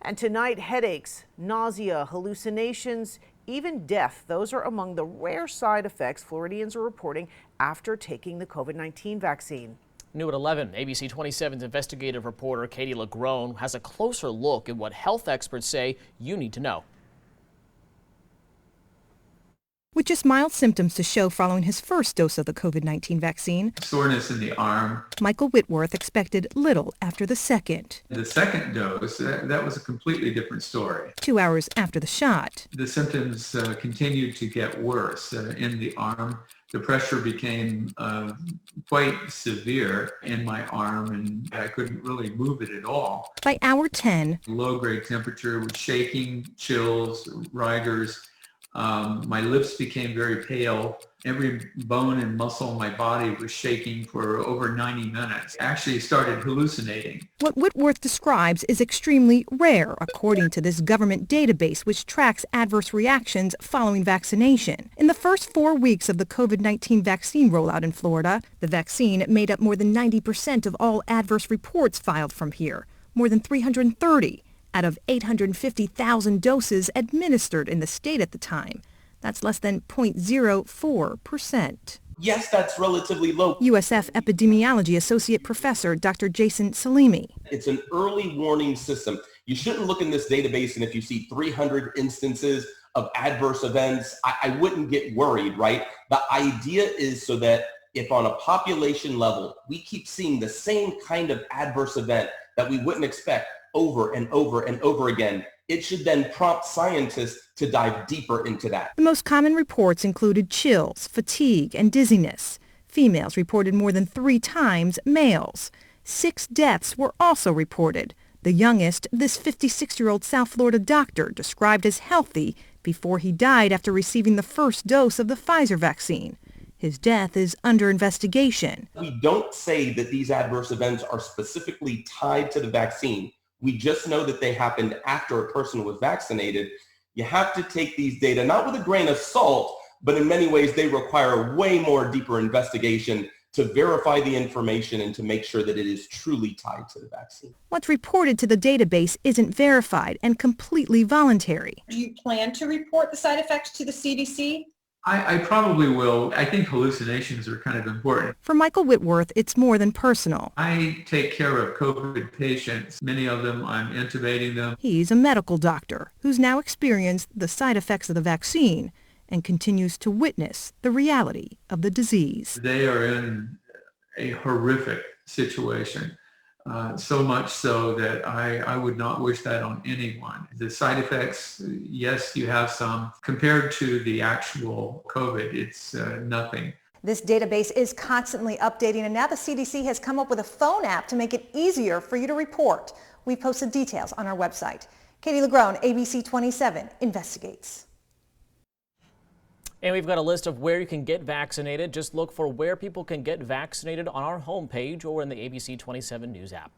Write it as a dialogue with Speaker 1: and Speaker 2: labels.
Speaker 1: And tonight, headaches, nausea, hallucinations, even death. Those are among the rare side effects Floridians are reporting after taking the COVID-19 vaccine.
Speaker 2: New at 11, ABC 27's investigative reporter Katie LaGrone has a closer look at what health experts say you need to know.
Speaker 3: With just mild symptoms to show following his first dose of the COVID-19 vaccine,
Speaker 4: soreness in the arm.
Speaker 3: Michael Whitworth expected little after the second.
Speaker 4: The second dose, that was a completely different story.
Speaker 3: 2 hours after the shot,
Speaker 4: The symptoms continued to get worse in the arm. The pressure became quite severe in my arm, and I couldn't really move it at all.
Speaker 3: by hour 10,
Speaker 4: Low-grade temperature with shaking, chills, rigors. My lips became very pale. Every bone and muscle in my body was shaking for over 90 minutes. Actually started hallucinating.
Speaker 3: what Whitworth describes is extremely rare, according to this government database which tracks adverse reactions following vaccination. In the first 4 weeks of the COVID-19 vaccine rollout in Florida, the vaccine made up more than 90% of all adverse reports filed from here, more than 330 out of 850,000 doses administered in the state at the time. That's less than 0.04%.
Speaker 5: Yes, that's relatively low.
Speaker 3: USF Epidemiology Associate Professor Dr. Jason Salimi.
Speaker 5: It's an early warning system. You shouldn't look in this database, and if you see 300 instances of adverse events, I wouldn't get worried, right? The idea is so that if on a population level, we keep seeing the same kind of adverse event that we wouldn't expect over and over and over again, it should then prompt scientists to dive deeper into that.
Speaker 3: The most common reports included chills, fatigue, and dizziness. Females reported more than 3 times males. 6 deaths were also reported. The youngest, this 56-year-old South Florida doctor, described as healthy before he died after receiving the first dose of the Pfizer vaccine. His death is under investigation.
Speaker 5: We don't say that these adverse events are specifically tied to the vaccine. We just know that they happened after a person was vaccinated. You have to take these data, not with a grain of salt, but in many ways they require way more deeper investigation to verify the information and to make sure that it is truly tied to the vaccine.
Speaker 3: What's reported to the database isn't verified and completely voluntary.
Speaker 6: Do you plan to report the side effects to the CDC?
Speaker 4: I probably will. I think hallucinations are kind of important.
Speaker 3: For Michael Whitworth, it's more than personal.
Speaker 4: I take care of COVID patients. Many of them, I'm intubating them.
Speaker 3: He's a medical doctor who's now experienced the side effects of the vaccine and continues to witness the reality of the disease.
Speaker 4: They are in a horrific situation. So much so that I would not wish that on anyone. The side effects, yes, you have some. Compared to the actual COVID, it's nothing.
Speaker 7: This database is constantly updating, and now the CDC has come up with a phone app to make it easier for you to report. We posted details on our website. Katie LaGrone, ABC 27, investigates.
Speaker 2: And we've got a list of where you can get vaccinated. Just look for where people can get vaccinated on our homepage or in the ABC 27 News app.